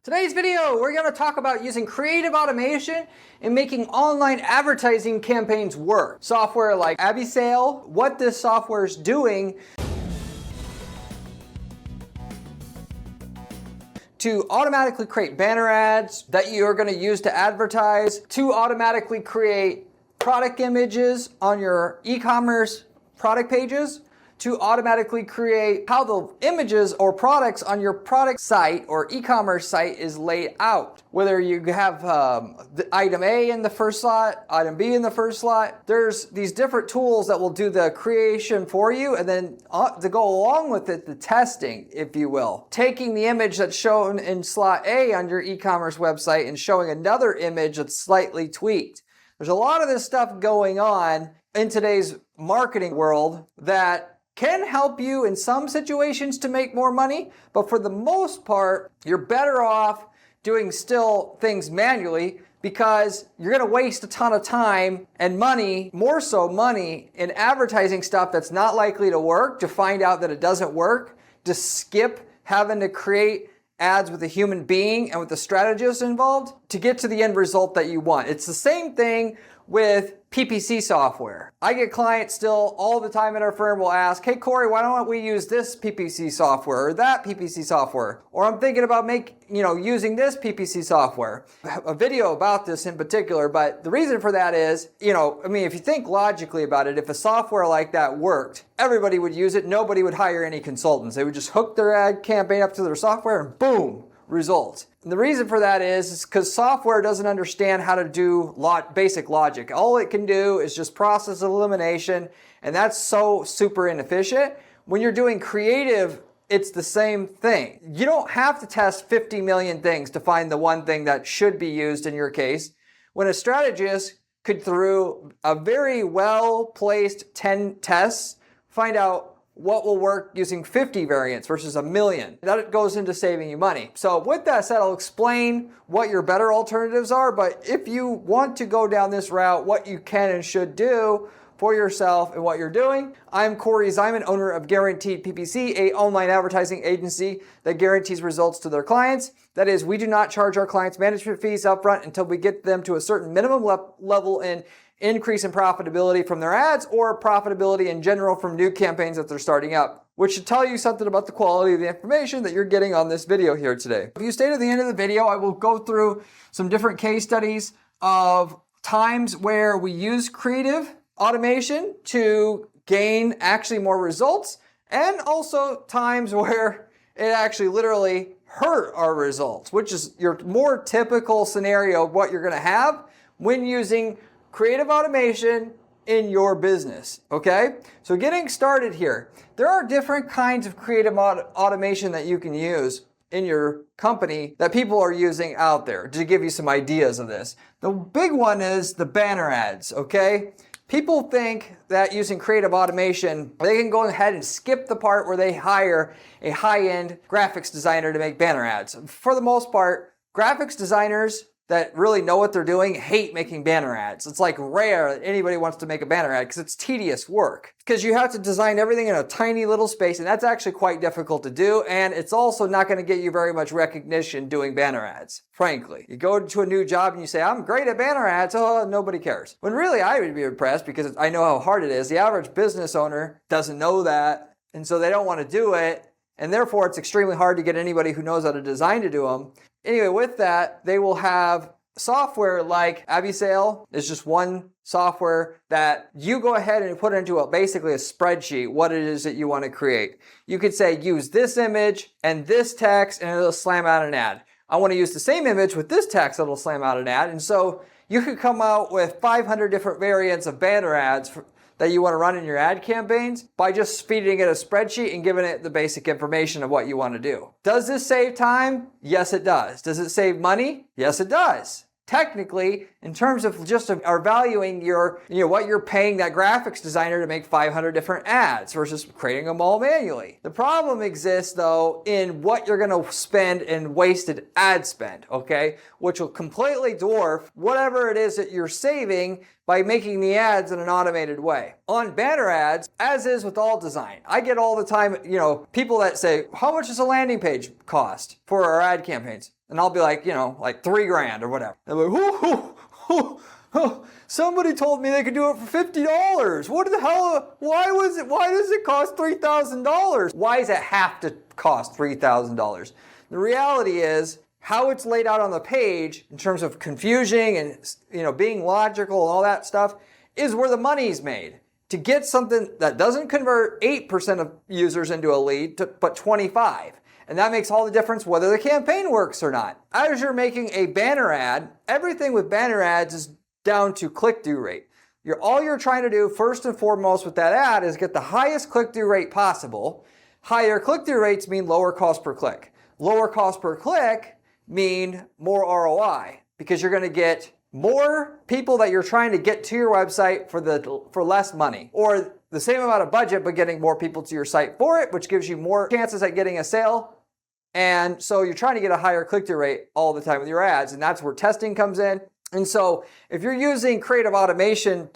Today's video, we're going to talk about using creative automation and making online advertising campaigns work. Software like Abyssale, what this software is doing to automatically create banner ads that you're going to use to advertise, to automatically create product images on your e-commerce product pages, to automatically create how the images or products on your product site or e-commerce site is laid out. Whether you have the item A in the first slot, item B in the first slot, there's these different tools that will do the creation for you, and then to go along with it, the testing, if you will. Taking the image that's shown in slot A on your e-commerce website and showing another image that's slightly tweaked. There's a lot of this stuff going on in today's marketing world that can help you in some situations to make more money, but for the most part, you're better off doing still things manually because you're going to waste a ton of time and money, more so money, in advertising stuff that's not likely to work, to find out that it doesn't work, to skip having to create ads with a human being and with the strategist involved to get to the end result that you want. It's the same thing with PPC software. I get clients still all the time at our firm will ask, hey Corey, why don't we use this PPC software or that PPC software? Or I'm thinking about using this PPC software. I have a video about this in particular, but the reason for that is, if you think logically about it, if a software like that worked, everybody would use it. Nobody would hire any consultants. They would just hook their ad campaign up to their software and boom, results. And the reason for that is because software doesn't understand how to do basic logic. All it can do is just process elimination, and that's so super inefficient. When you're doing creative, it's the same thing. You don't have to test 50 million things to find the one thing that should be used in your case. When a strategist could, through a very well-placed 10 tests, find out what will work using 50 variants versus a million. That goes into saving you money. So with that said, I'll explain what your better alternatives are, but if you want to go down this route, what you can and should do for yourself and what you're doing. I'm Corey Zyman, owner of Guaranteed PPC, a online advertising agency that guarantees results to their clients. That is, we do not charge our clients management fees upfront until we get them to a certain minimum level in increase in profitability from their ads or profitability in general from new campaigns that they're starting up, which should tell you something about the quality of the information that you're getting on this video here today. If you stay to the end of the video, I will go through some different case studies of times where we use creative automation to gain actually more results, and also times where it actually literally hurt our results, which is your more typical scenario of what you're going to have when using creative automation in your business, okay? So getting started here, there are different kinds of creative automation that you can use in your company that people are using out there to give you some ideas of this. The big one is the banner ads, okay? People think that using creative automation, they can go ahead and skip the part where they hire a high-end graphics designer to make banner ads. For the most part, graphics designers that really know what they're doing hate making banner ads. It's like rare that anybody wants to make a banner ad because it's tedious work. Because you have to design everything in a tiny little space, and that's actually quite difficult to do, and it's also not going to get you very much recognition doing banner ads, frankly. You go to a new job and you say, I'm great at banner ads, oh, nobody cares. When really I would be impressed because I know how hard it is. The average business owner doesn't know that, and so they don't want to do it, and therefore it's extremely hard to get anybody who knows how to design to do them. Anyway, with that, they will have software like Abyssale. Is just one software that you go ahead and put into basically a spreadsheet what it is that you want to create. You could say use this image and this text and it'll slam out an ad. I want to use the same image with this text that'll slam out an ad. And so you could come out with 500 different variants of banner ads that you want to run in your ad campaigns by just feeding it a spreadsheet and giving it the basic information of what you want to do. Does this save time? Yes, it does. Does it save money? Yes, it does. Technically, in terms of just our valuing what you're paying that graphics designer to make 500 different ads versus creating them all manually. The problem exists though in what you're going to spend in wasted ad spend, okay? Which will completely dwarf whatever it is that you're saving by making the ads in an automated way. On banner ads, as is with all design, I get all the time, people that say, how much does a landing page cost for our ad campaigns? And I'll be like, like $3,000 or whatever. And I'm like, somebody told me they could do it for $50. What the hell? Why does it cost $3,000? Why does it have to cost $3,000? The reality is how it's laid out on the page in terms of confusing and being logical and all that stuff is where the money's made. To get something that doesn't convert 8% of users into a lead, but 25%. And that makes all the difference whether the campaign works or not. As you're making a banner ad, everything with banner ads is down to click-through rate. All you're trying to do first and foremost with that ad is get the highest click-through rate possible. Higher click-through rates mean lower cost per click. Lower cost per click mean more ROI because you're going to get more people that you're trying to get to your website for less money, or the same amount of budget but getting more people to your site for it, which gives you more chances at getting a sale. And so you're trying to get a higher click-through rate all the time with your ads, and that's where testing comes in. And so if you're using creative automation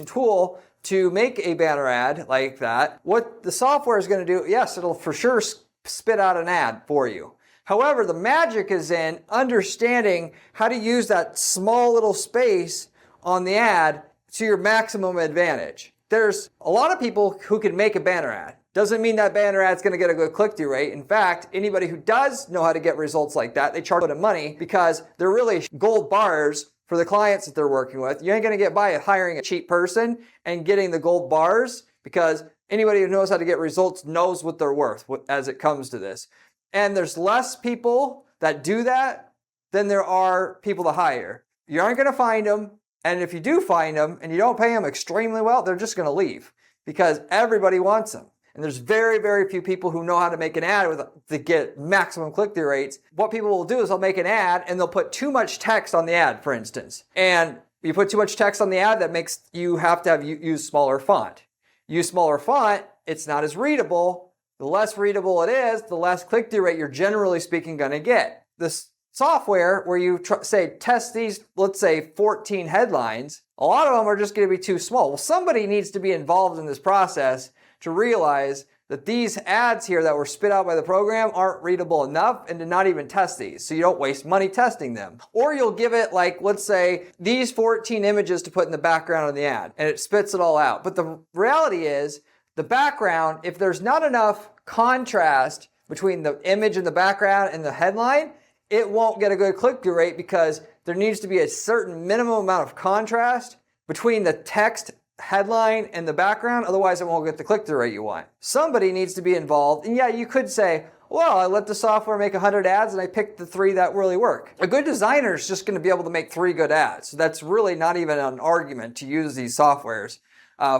tool to make a banner ad like that, what the software is going to do, yes, it'll for sure spit out an ad for you. However, the magic is in understanding how to use that small little space on the ad to your maximum advantage. There's a lot of people who can make a banner ad. Doesn't mean that banner ad's going to get a good click-through rate. In fact, anybody who does know how to get results like that, they charge a lot of money because they're really gold bars for the clients that they're working with. You ain't going to get by hiring a cheap person and getting the gold bars because anybody who knows how to get results knows what they're worth as it comes to this. And there's less people that do that than there are people to hire. You aren't going to find them. And if you do find them and you don't pay them extremely well, they're just going to leave because everybody wants them. And there's very, very few people who know how to make an ad to get maximum click-through rates. What people will do is they'll make an ad and they'll put too much text on the ad, for instance. And you put too much text on the ad, that makes you have to use smaller font. Use smaller font, it's not as readable. The less readable it is, the less click-through rate you're generally speaking going to get. This software where you test these, let's say 14 headlines, a lot of them are just going to be too small. Well, somebody needs to be involved in this process to realize that these ads here that were spit out by the program aren't readable enough and to not even test these. So you don't waste money testing them. Or you'll give it let's say these 14 images to put in the background of the ad and it spits it all out. But the reality is the background, if there's not enough contrast between the image in the background and the headline, it won't get a good click-through rate because there needs to be a certain minimum amount of contrast between the text headline and the background, otherwise it won't get the click-through rate you want. Somebody needs to be involved, and yeah, you could say, well, I let the software make 100 ads and I picked the 3 that really work. A good designer is just going to be able to make 3 good ads. So that's really not even an argument to use these softwares,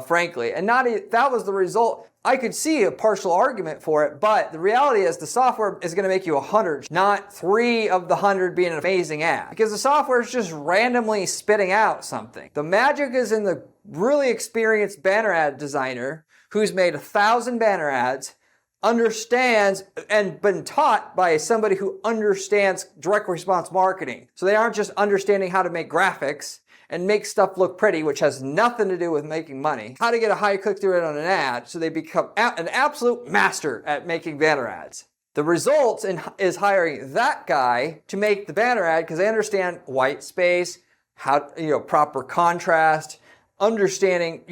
frankly. And that was the result. I could see a partial argument for it, but the reality is the software is going to make you 100, not 3 of the 100 being an amazing ad. Because the software is just randomly spitting out something. The magic is in the really experienced banner ad designer who's made 1,000 banner ads, understands and been taught by somebody who understands direct response marketing. So they aren't just understanding how to make graphics and make stuff look pretty, which has nothing to do with making money. How to get a high click-through rate on an ad so they become an absolute master at making banner ads. The result is hiring that guy to make the banner ad because they understand white space, how proper contrast, understanding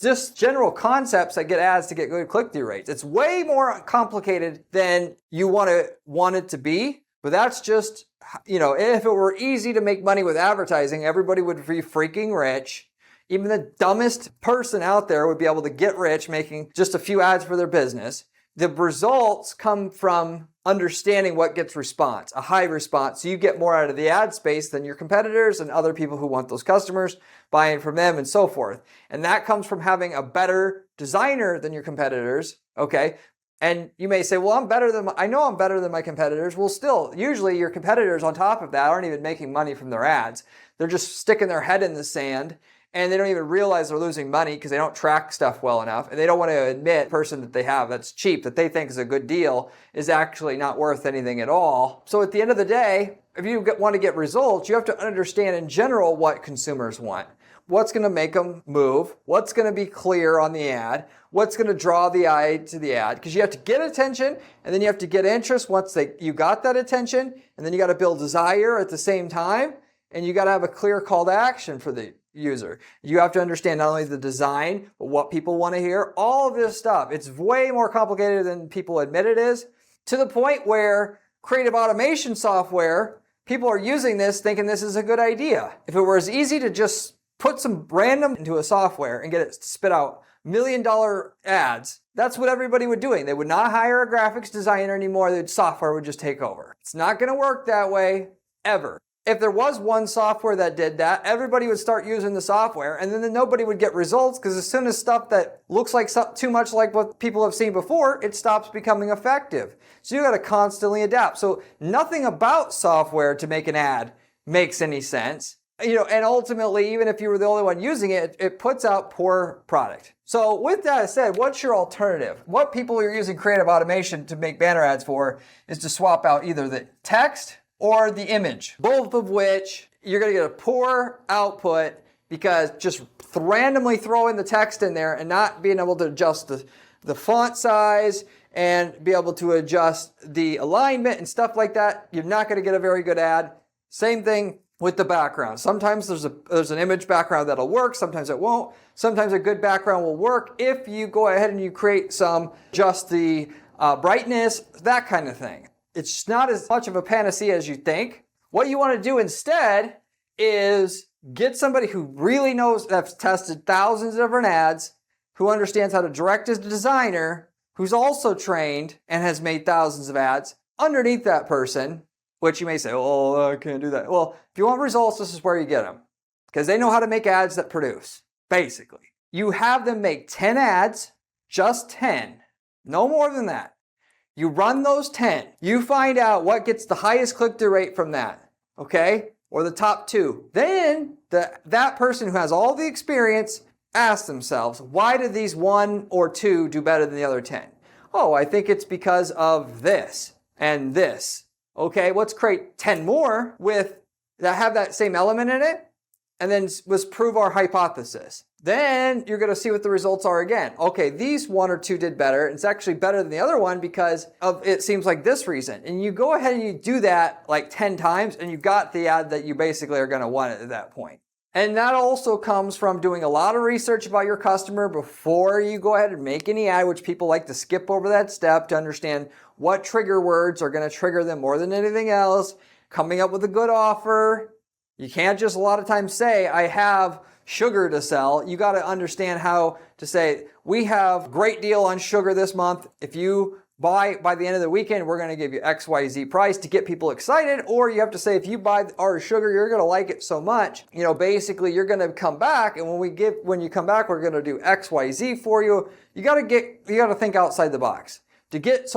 just general concepts that get ads to get good click-through rates. It's way more complicated than you want it to be, but that's just if it were easy to make money with advertising, everybody would be freaking rich. Even the dumbest person out there would be able to get rich making just a few ads for their business. The results come from understanding what gets response, a high response. So you get more out of the ad space than your competitors and other people who want those customers, buying from them and so forth. And that comes from having a better designer than your competitors, okay? And you may say, well, I know I'm better than my competitors. Well, still, usually your competitors on top of that aren't even making money from their ads. They're just sticking their head in the sand and they don't even realize they're losing money because they don't track stuff well enough. And they don't want to admit the person that they have that's cheap, that they think is a good deal, is actually not worth anything at all. So at the end of the day, if you want to get results, you have to understand in general what consumers want. what's going to make them move, what's going to be clear on the ad, what's going to draw the eye to the ad, because you have to get attention and then you have to get interest once you got that attention, and then you got to build desire at the same time, and you got to have a clear call to action for the user. You have to understand not only the design, but what people want to hear, all of this stuff. It's way more complicated than people admit it is, to the point where creative automation software, people are using this thinking this is a good idea. If it were as easy to just put some random into a software and get it to spit out $1 million ads, that's what everybody would be doing. They would not hire a graphics designer anymore. The software would just take over. It's not going to work that way ever. If there was one software that did that, everybody would start using the software, and then nobody would get results, because as soon as stuff that looks like too much like what people have seen before, it stops becoming effective. So you got to constantly adapt. So nothing about software to make an ad makes any sense. And ultimately, even if you were the only one using it, it puts out poor product. So with that said, what's your alternative? What people are using creative automation to make banner ads for is to swap out either the text or the image, both of which you're going to get a poor output, because just randomly throwing the text in there and not being able to adjust the font size and be able to adjust the alignment and stuff like that, you're not going to get a very good ad. Same thing with the background. Sometimes there's an image background that'll work, sometimes it won't. Sometimes a good background will work if you go ahead and you create just the brightness, that kind of thing. It's not as much of a panacea as you think. What you want to do instead is get somebody who really knows, that's tested thousands of different ads, who understands how to direct as a designer, who's also trained and has made thousands of ads underneath that person, which you may say, oh, I can't do that. Well, if you want results, this is where you get them, because they know how to make ads that produce, basically. You have them make 10 ads, just 10, no more than that. You run those 10. You find out what gets the highest click-through rate from that, okay? Or the top 2. Then that person who has all the experience asks themselves, why did these 1 or 2 do better than the other 10? Oh, I think it's because of this and this. Okay, let's create 10 more that have that same element in it, and then let's prove our hypothesis. Then you're going to see what the results are again. Okay, these 1 or 2 did better. It's actually better than the other one because of it seems like this reason. And you go ahead and you do that like 10 times, and you got the ad that you basically are going to want at that point. And that also comes from doing a lot of research about your customer before you go ahead and make any ad, which people like to skip over that step to understand what trigger words are going to trigger them more than anything else. Coming up with a good offer. You can't just a lot of times say, I have sugar to sell. You got to understand how to say, we have great deal on sugar this month. If you buy by the end of the weekend, we're going to give you XYZ price to get people excited. Or you have to say, if you buy our sugar, you're going to like it so much. Basically you're going to come back. And when you come back, we're going to do XYZ for you. You got to think outside the box to get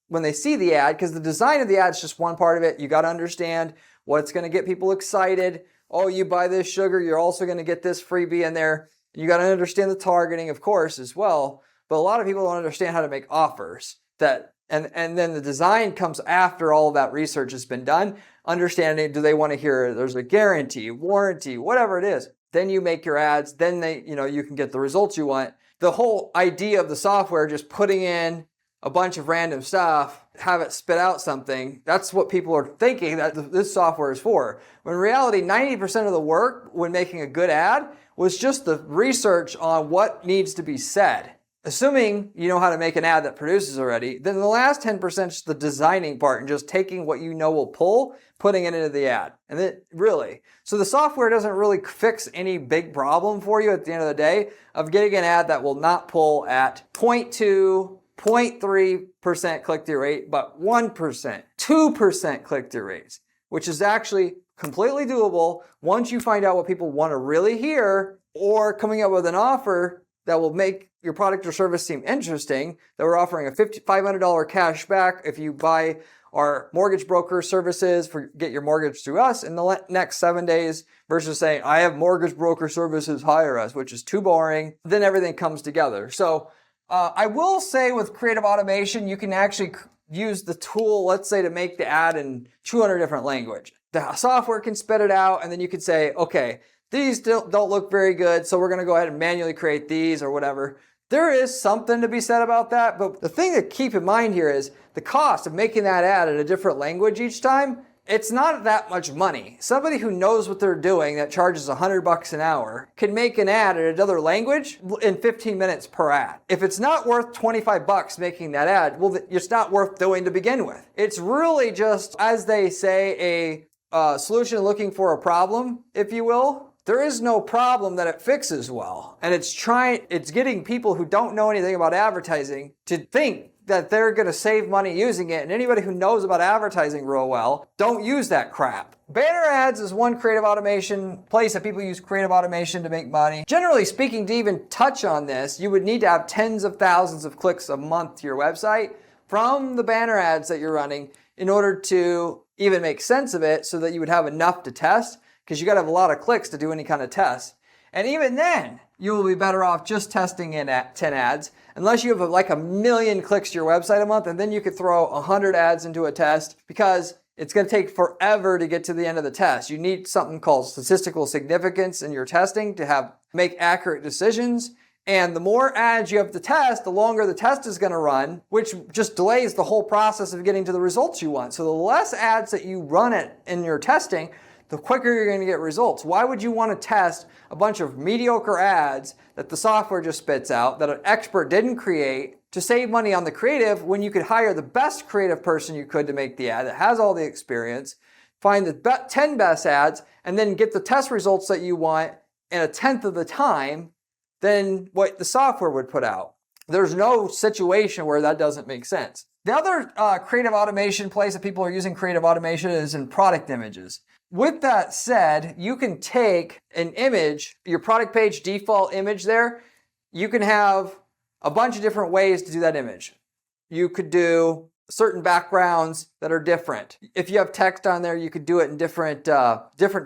when they see the ad, because the design of the ad is just one part of it. You got to understand what's going to get people excited. Oh, you buy this sugar, you're also going to get this freebie in there. You got to understand the targeting, of course, as well. But a lot of people don't understand how to make offers. And then the design comes after all of that research has been done. Understanding, do they want to hear there's a guarantee, warranty, whatever it is. Then you make your ads. Then you can get the results you want. The whole idea of the software, just putting in a bunch of random stuff, have it spit out something, that's what people are thinking that this software is for. When in reality, 90% of the work when making a good ad was just the research on what needs to be said. Assuming you know how to make an ad that produces already, then the last 10% is the designing part and just taking what you know will pull, putting it into the ad. And then really, so the software doesn't really fix any big problem for you at the end of the day of getting an ad that will not pull at 0.2, 0.3% click-through rate, but 1%, 2% click-through rates, which is actually completely doable once you find out what people want to really hear, or coming up with an offer that will make your product or service seem interesting, that we're offering a $500 cash back if you buy our mortgage broker services get your mortgage through us in the next 7 days, versus saying, I have mortgage broker services, hire us, which is too boring. Then everything comes together. So I will say with creative automation, you can actually use the tool, let's say, to make the ad in 200 different languages. The software can spit it out, and then you can say, okay, these don't look very good, so we're going to go ahead and manually create these or whatever. There is something to be said about that, but the thing to keep in mind here is the cost of making that ad in a different language each time. It's not that much money. Somebody who knows what they're doing that charges $100 an hour can make an ad in another language in 15 minutes per ad. If it's not worth $25 making that ad, well, it's not worth doing to begin with. It's really just, as they say, a solution looking for a problem, if you will. There is no problem that it fixes well. And it's getting people who don't know anything about advertising to think that they're going to save money using it. And anybody who knows about advertising real well, don't use that crap. Banner ads is one creative automation place that people use creative automation to make money. Generally speaking, to even touch on this, you would need to have tens of thousands of clicks a month to your website from the banner ads that you're running in order to even make sense of it, so that you would have enough to test, because you got to have a lot of clicks to do any kind of test. And even then, you will be better off just testing in at 10 ads, unless you have like 1 million clicks to your website a month, and then you could throw 100 ads into a test, because it's going to take forever to get to the end of the test. You need something called statistical significance in your testing to make accurate decisions. And the more ads you have to test, the longer the test is going to run, which just delays the whole process of getting to the results you want. So the less ads that you run in your testing, the quicker you're going to get results. Why would you want to test a bunch of mediocre ads that the software just spits out, that an expert didn't create, to save money on the creative, when you could hire the best creative person you could to make the ad that has all the experience, find the 10 best ads, and then get the test results that you want in 1/10 of the time than what the software would put out. There's no situation where that doesn't make sense. The other creative automation place that people are using creative automation is in product images. With that said, you can take an image, your product page default image there, you can have a bunch of different ways to do that image. You could do certain backgrounds that are different. If you have text on there, you could do it in different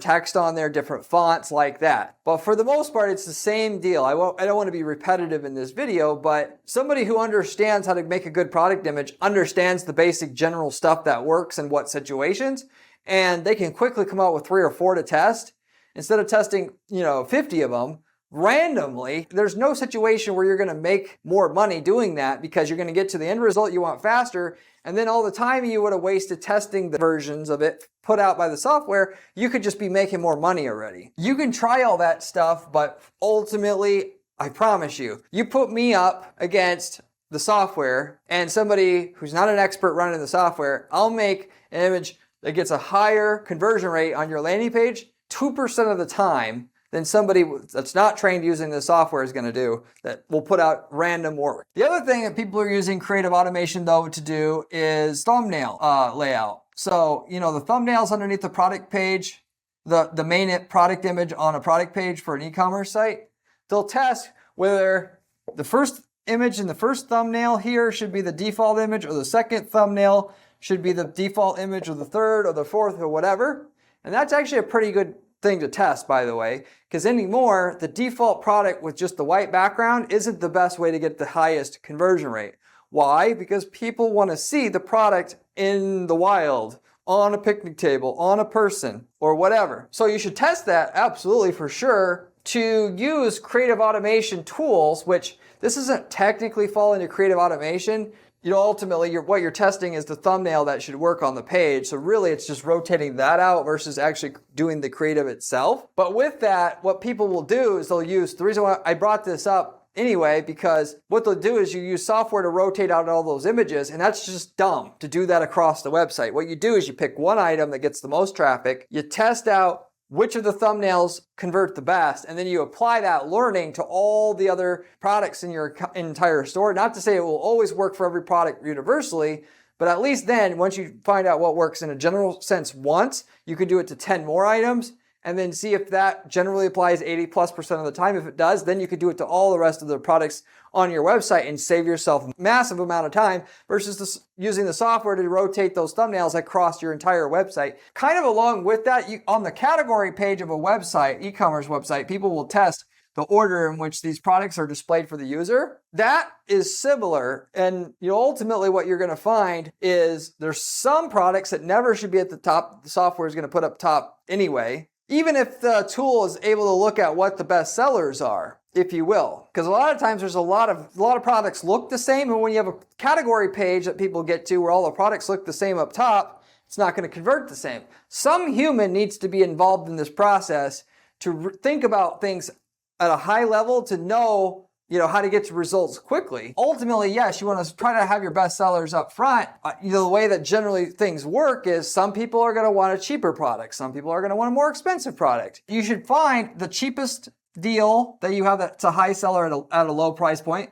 text on there, different fonts like that. But for the most part, it's the same deal. I don't want to be repetitive in this video, but somebody who understands how to make a good product image understands the basic general stuff that works in what situations, and they can quickly come out with 3 or 4 to test instead of testing, 50 of them randomly. There's no situation where you're going to make more money doing that, because you're going to get to the end result you want faster. And then all the time you would have wasted testing the versions of it put out by the software, you could just be making more money already. You can try all that stuff, but ultimately, I promise you put me up against the software and somebody who's not an expert running the software, I'll make an image that gets a higher conversion rate on your landing page 2% of the time than somebody that's not trained using the software is going to do, that will put out random work. The other thing that people are using creative automation though to do is thumbnail layout. So, the thumbnails underneath the product page, the main product image on a product page for an e-commerce site, they'll test whether the first image in the first thumbnail here should be the default image, or the second thumbnail should be the default image, or the third or the fourth or whatever. And that's actually a pretty good thing to test, by the way, because anymore, the default product with just the white background isn't the best way to get the highest conversion rate. Why? Because people want to see the product in the wild, on a picnic table, on a person, or whatever. So you should test that, absolutely, for sure, to use creative automation tools, which this doesn't technically fall into creative automation. Ultimately, what you're testing is the thumbnail that should work on the page. So really, it's just rotating that out versus actually doing the creative itself. But with that, what people will do is they'll use, the reason why I brought this up anyway, because what they'll do is you use software to rotate out all those images, and that's just dumb to do that across the website. What you do is you pick one item that gets the most traffic, you test out which of the thumbnails convert the best, and then you apply that learning to all the other products in your entire store. Not to say it will always work for every product universally, but at least then, once you find out what works in a general sense once, you can do it to 10 more items, and then see if that generally applies 80+% of the time. If it does, then you could do it to all the rest of the products on your website and save yourself a massive amount of time versus using the software to rotate those thumbnails across your entire website. Kind of along with that, on the category page of a website, e-commerce website, people will test the order in which these products are displayed for the user. That is similar, and ultimately what you're going to find is there's some products that never should be at the top. The software is going to put up top anyway. even if the tool is able to look at what the best sellers are, if you will. Because a lot of times there's a lot of products look the same, and when you have a category page that people get to where all the products look the same up top, it's not going to convert the same. Some human needs to be involved in this process to think about things at a high level to know, how to get to results quickly. Ultimately, yes, you want to try to have your best sellers up front. The way that generally things work is some people are going to want a cheaper product. Some people are going to want a more expensive product. You should find the cheapest deal that you have that's a high seller at a low price point,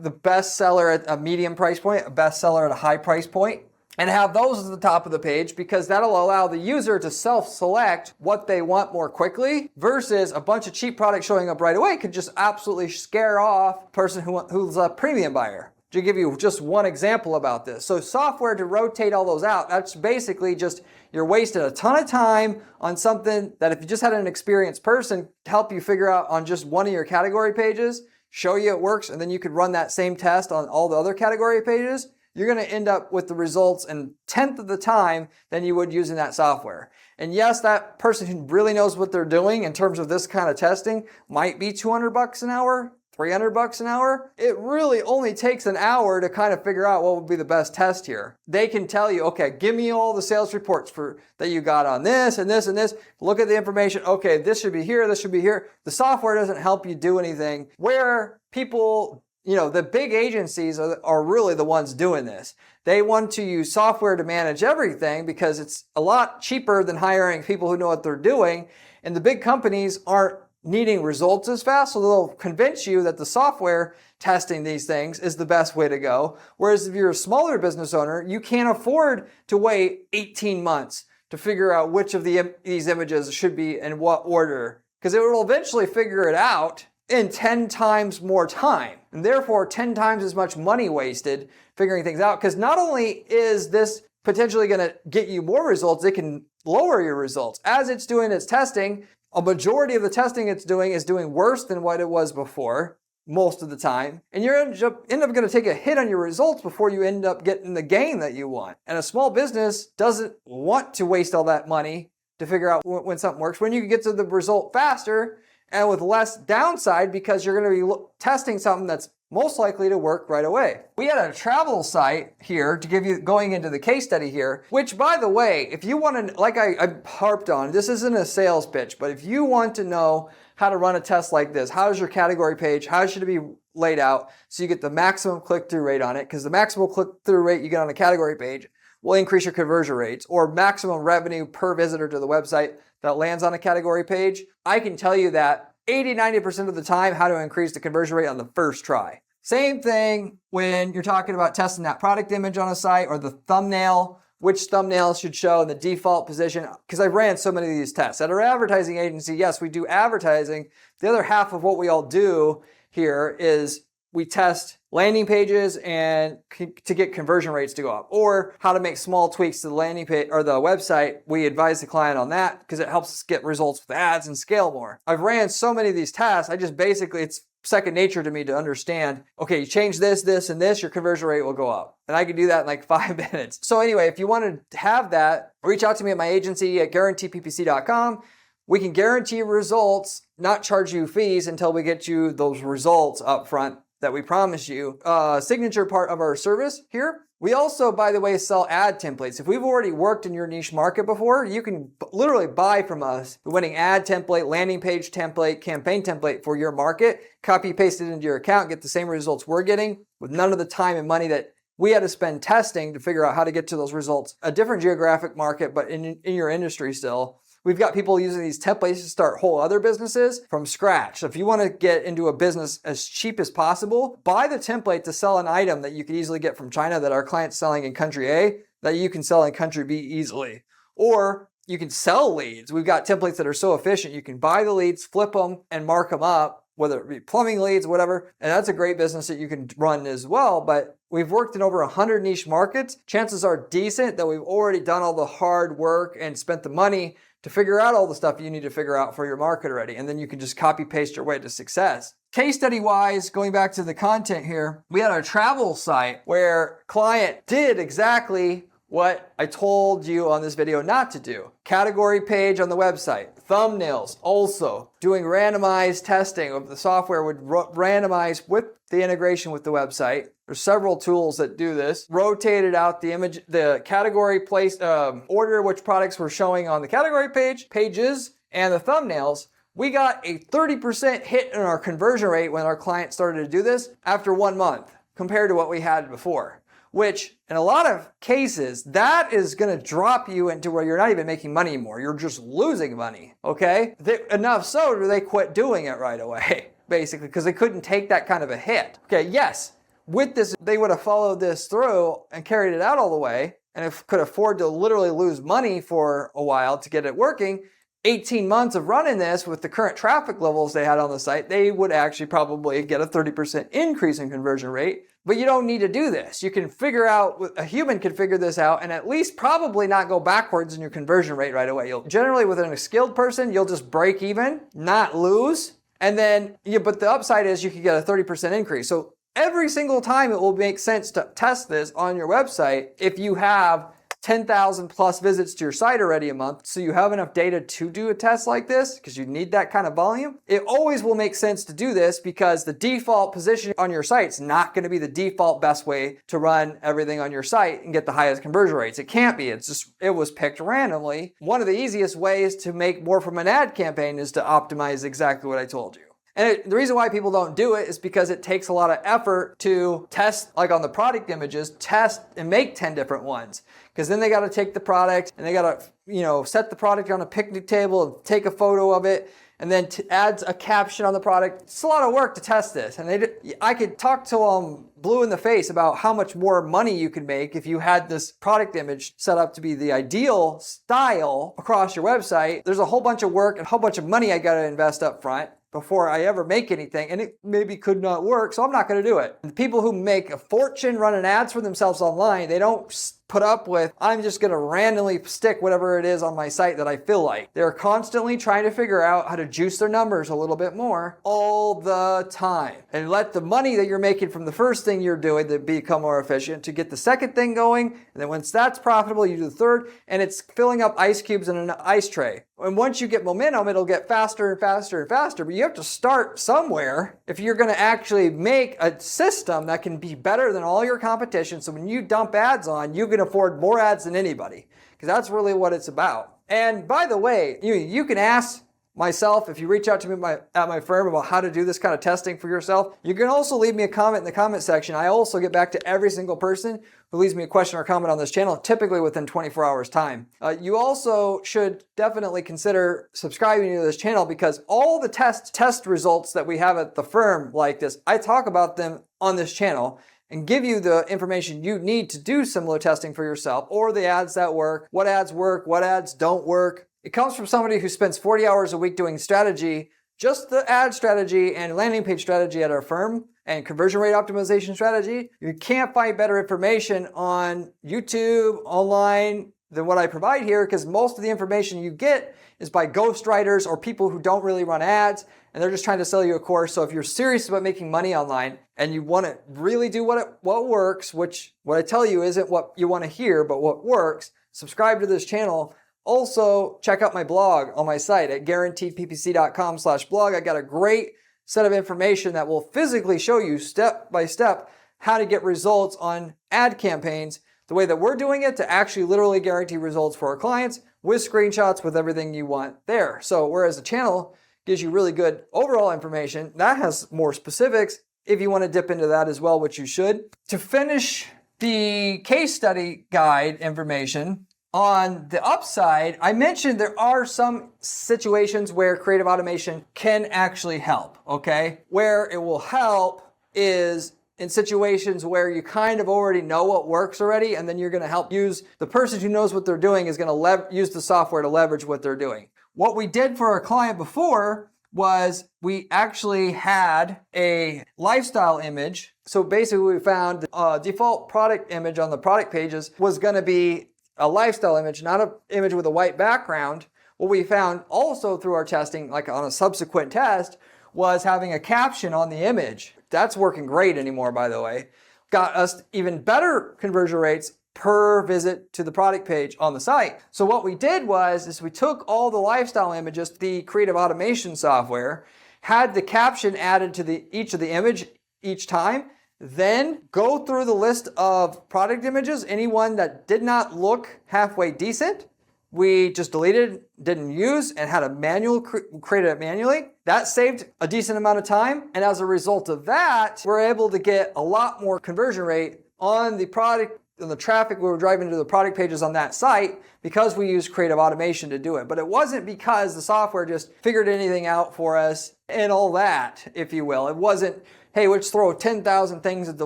the best seller at a medium price point, a best seller at a high price point, and have those at the top of the page, because that'll allow the user to self-select what they want more quickly, versus a bunch of cheap products showing up right away could just absolutely scare off a person who's a premium buyer. To give you just one example about this. So software to rotate all those out, that's basically just you're wasting a ton of time on something that if you just had an experienced person to help you figure out on just one of your category pages, show you it works, and then you could run that same test on all the other category pages, you're going to end up with the results in 1/10 of the time than you would using that software. And yes, that person who really knows what they're doing in terms of this kind of testing might be $200 an hour, $300 an hour. It really only takes an hour to kind of figure out what would be the best test here. They can tell you, okay, give me all the sales reports that you got on this and this and this. Look at the information. Okay, this should be here, this should be here. The software doesn't help you do anything. Where people, the big agencies are really the ones doing this. They want to use software to manage everything because it's a lot cheaper than hiring people who know what they're doing. And the big companies aren't needing results as fast, so they'll convince you that the software testing these things is the best way to go. Whereas if you're a smaller business owner, you can't afford to wait 18 months to figure out which of these images should be in what order, because it will eventually figure it out in 10 times more time, and therefore 10 times as much money wasted figuring things out. Because not only is this potentially going to get you more results, it can lower your results. As it's doing its testing, a majority of the testing it's doing is doing worse than what it was before, most of the time. And you're end up going to take a hit on your results before you end up getting the gain that you want. And a small business doesn't want to waste all that money to figure out when something works, when you can get to the result faster and with less downside, because you're going to be testing something that's most likely to work right away. We had a travel site here to give you, going into the case study here, which, by the way, if you want to, like I harped on, this isn't a sales pitch, but if you want to know how to run a test like this, how is your category page, how should it be laid out so you get the maximum click-through rate on it, because the maximum click-through rate you get on a category page will increase your conversion rates, or maximum revenue per visitor to the website that lands on a category page. I can tell you that 80-90% of the time how to increase the conversion rate on the first try. Same thing when you're talking about testing that product image on a site, or the thumbnail, which thumbnail should show in the default position, because I've ran so many of these tests. At our advertising agency, yes, we do advertising. The other half of what we all do here is we test landing pages and to get conversion rates to go up, or how to make small tweaks to the landing page or the website. We advise the client on that because it helps us get results with ads and scale more. I've ran so many of these tests. It's second nature to me to understand, okay, you change this, this, and this, your conversion rate will go up. And I can do that in like 5 minutes. So anyway, if you want to have that, reach out to me at my agency at guaranteeppc.com. We can guarantee results, not charge you fees until we get you those results up front that we promise you. Signature part of our service here. We also, by the way, sell ad templates. If we've already worked in your niche market before, you can literally buy from us the winning ad template, landing page template, campaign template for your market, copy paste it into your account, get the same results we're getting with none of the time and money that we had to spend testing to figure out how to get to those results. A different geographic market, but in your industry still. We've got people using these templates to start whole other businesses from scratch. So if you want to get into a business as cheap as possible, buy the template to sell an item that you could easily get from China that our client's selling in country A that you can sell in country B easily. Or you can sell leads. We've got templates that are so efficient. You can buy the leads, flip them, and mark them up, whether it be plumbing leads, whatever. And that's a great business that you can run as well. But we've worked in over 100 niche markets. Chances are decent that we've already done all the hard work and spent the money to figure out all the stuff you need to figure out for your market already. And then you can just copy paste your way to success. Case study wise, going back to the content here, we had our travel site where client did exactly what I told you on this video not to do. Category page on the website. Thumbnails also. Doing randomized testing of the software would randomize with the integration with the website. There's several tools that do this. Rotated out the image, the category place, order which products were showing on the category pages, and the thumbnails. We got a 30% hit in our conversion rate when our client started to do this after 1 month compared to what we had before. Which, in a lot of cases, that is going to drop you into where you're not even making money anymore. You're just losing money, okay? Enough so they quit doing it right away, basically, because they couldn't take that kind of a hit. Okay, yes, with this, they would have followed this through and carried it out all the way, and could afford to literally lose money for a while to get it working. 18 months of running this with the current traffic levels they had on the site, they would actually probably get a 30% increase in conversion rate. But you don't need to do this. You can figure out, a human can figure this out and at least probably not go backwards in your conversion rate right away. Generally, with a skilled person, you'll just break even, not lose. And then, but the upside is you can get a 30% increase. So every single time it will make sense to test this on your website if you have 10,000 plus visits to your site already a month, so you have enough data to do a test like this because you need that kind of volume. It always will make sense to do this because the default position on your site is not going to be the default best way to run everything on your site and get the highest conversion rates. It can't be. It was picked randomly. One of the easiest ways to make more from an ad campaign is to optimize exactly what I told you. And the reason why people don't do it is because it takes a lot of effort to test, like on the product images, test and make 10 different ones. Because then they got to take the product and they got to, set the product on a picnic table and take a photo of it and then add a caption on the product. It's a lot of work to test this. And I could talk to them blue in the face about how much more money you could make if you had this product image set up to be the ideal style across your website. There's a whole bunch of work and a whole bunch of money I got to invest up front before I ever make anything, and it maybe could not work, so I'm not going to do it. The people who make a fortune running ads for themselves online, they don't put up with, I'm just going to randomly stick whatever it is on my site that I feel like. They're constantly trying to figure out how to juice their numbers a little bit more all the time. And let the money that you're making from the first thing you're doing to become more efficient, to get the second thing going. And then once that's profitable, you do the third, and it's filling up ice cubes in an ice tray. And once you get momentum, it'll get faster and faster and faster. But you have to start somewhere if you're going to actually make a system that can be better than all your competition. So when you dump ads on, you can afford more ads than anybody, because that's really what it's about. And by the way, you can ask myself, if you reach out to me at my firm about how to do this kind of testing for yourself. You can also leave me a comment in the comment section. I also get back to every single person who leaves me a question or comment on this channel, typically within 24 hours time. You also should definitely consider subscribing to this channel, because all the test results that we have at the firm like this, I talk about them on this channel and give you the information you need to do similar testing for yourself, or the ads that work, what ads don't work. It comes from somebody who spends 40 hours a week doing strategy, just the ad strategy and landing page strategy at our firm, and conversion rate optimization strategy. You can't find better information on YouTube, online, than what I provide here, because most of the information you get is by ghostwriters or people who don't really run ads, and they're just trying to sell you a course. So if you're serious about making money online and you want to really do what works, which what I tell you isn't what you want to hear, but what works, subscribe to this channel. Also, check out my blog on my site at guaranteedppc.com/blog. I got a great set of information that will physically show you step by step how to get results on ad campaigns the way that we're doing it, to actually literally guarantee results for our clients with screenshots, with everything you want there. So whereas the channel gives you really good overall information, that has more specifics if you want to dip into that as well, which you should. To finish the case study guide information, on the upside, I mentioned there are some situations where creative automation can actually help, okay? Where it will help is in situations where you kind of already know what works already, and then you're going to help use the person who knows what they're doing is going to use the software to leverage what they're doing. What we did for our client before was we actually had a lifestyle image. So basically we found the default product image on the product pages was going to be a lifestyle image, not an image with a white background. What we found also through our testing, like on a subsequent test, was having a caption on the image. That's working great anymore, by the way. Got us even better conversion rates per visit to the product page on the site. So what we did is we took all the lifestyle images, the creative automation software, had the caption added to each of the image each time, then go through the list of product images, any one that did not look halfway decent, we just deleted, didn't use, and had a manual created it manually. That saved a decent amount of time, and as a result of that, we're able to get a lot more conversion rate on the product and the traffic we were driving to the product pages on that site because we used creative automation to do it. But it wasn't because the software just figured anything out for us and all that, if you will. It wasn't, hey, let's throw 10,000 things at the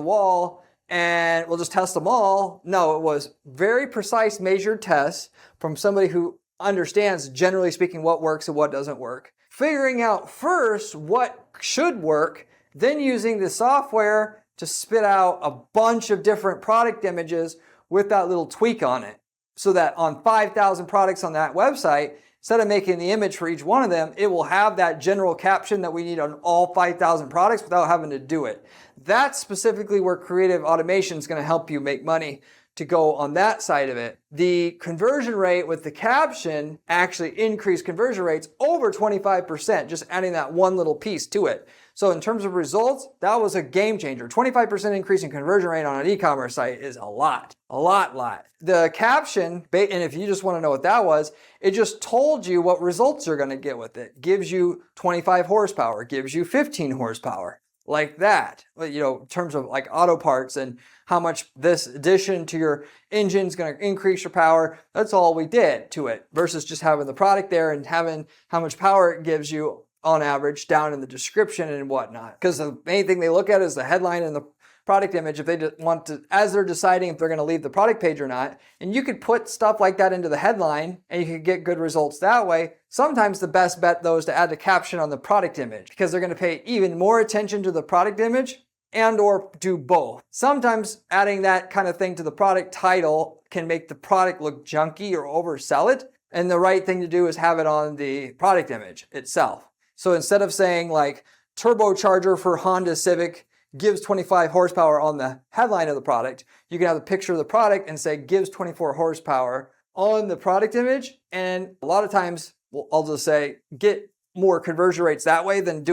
wall and we'll just test them all. No, it was very precise measured tests from somebody who understands, generally speaking, what works and what doesn't work. Figuring out first what should work, then using the software to spit out a bunch of different product images with that little tweak on it. So that on 5,000 products on that website, instead of making the image for each one of them, it will have that general caption that we need on all 5,000 products without having to do it. That's specifically where creative automation is going to help you make money to go on that side of it. The conversion rate with the caption actually increased conversion rates over 25%, just adding that one little piece to it. So in terms of results, that was a game changer. 25% increase in conversion rate on an e-commerce site is a lot. The caption, and if you just want to know what that was, it just told you what results you're going to get with it. Gives you 25 horsepower, gives you 15 horsepower. Like that, in terms of like auto parts and how much this addition to your engine is going to increase your power. That's all we did to it versus just having the product there and having how much power it gives you on average down in the description and whatnot. Because the main thing they look at is the headline and the product image if they want to, as they're deciding if they're going to leave the product page or not. And you could put stuff like that into the headline and you could get good results that way. Sometimes the best bet though is to add the caption on the product image because they're going to pay even more attention to the product image and or do both. Sometimes adding that kind of thing to the product title can make the product look junky or oversell it. And the right thing to do is have it on the product image itself. So instead of saying like turbocharger for Honda Civic gives 25 horsepower on the headline of the product, you can have a picture of the product and say gives 24 horsepower on the product image. And a lot of times I'll just say get more conversion rates that way than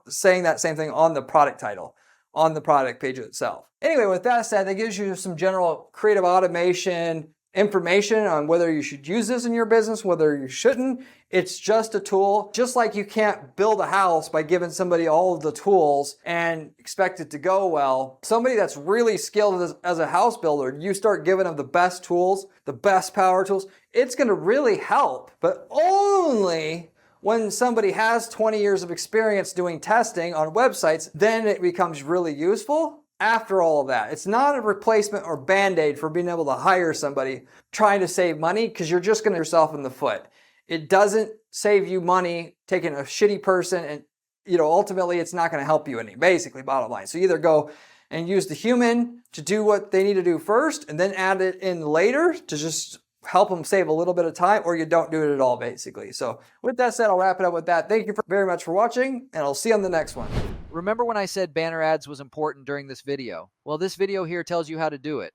saying that same thing on the product title, on the product page itself. Anyway, with that said, that gives you some general creative automation information on whether you should use this in your business, whether you shouldn't. It's just a tool. Just like you can't build a house by giving somebody all of the tools and expect it to go well. Somebody that's really skilled as a house builder, you start giving them the best tools, the best power tools, it's going to really help. But only when somebody has 20 years of experience doing testing on websites, then it becomes really useful. After all of that, it's not a replacement or band-aid for being able to hire somebody trying to save money because you're just going to yourself in the foot. It doesn't save you money taking a shitty person and, ultimately it's not going to help you any, basically, bottom line. So either go and use the human to do what they need to do first and then add it in later to just help them save a little bit of time, or you don't do it at all, basically. So with that said, I'll wrap it up with that. Thank you very much for watching, and I'll see you on the next one. Remember when I said banner ads was important during this video? Well, this video here tells you how to do it.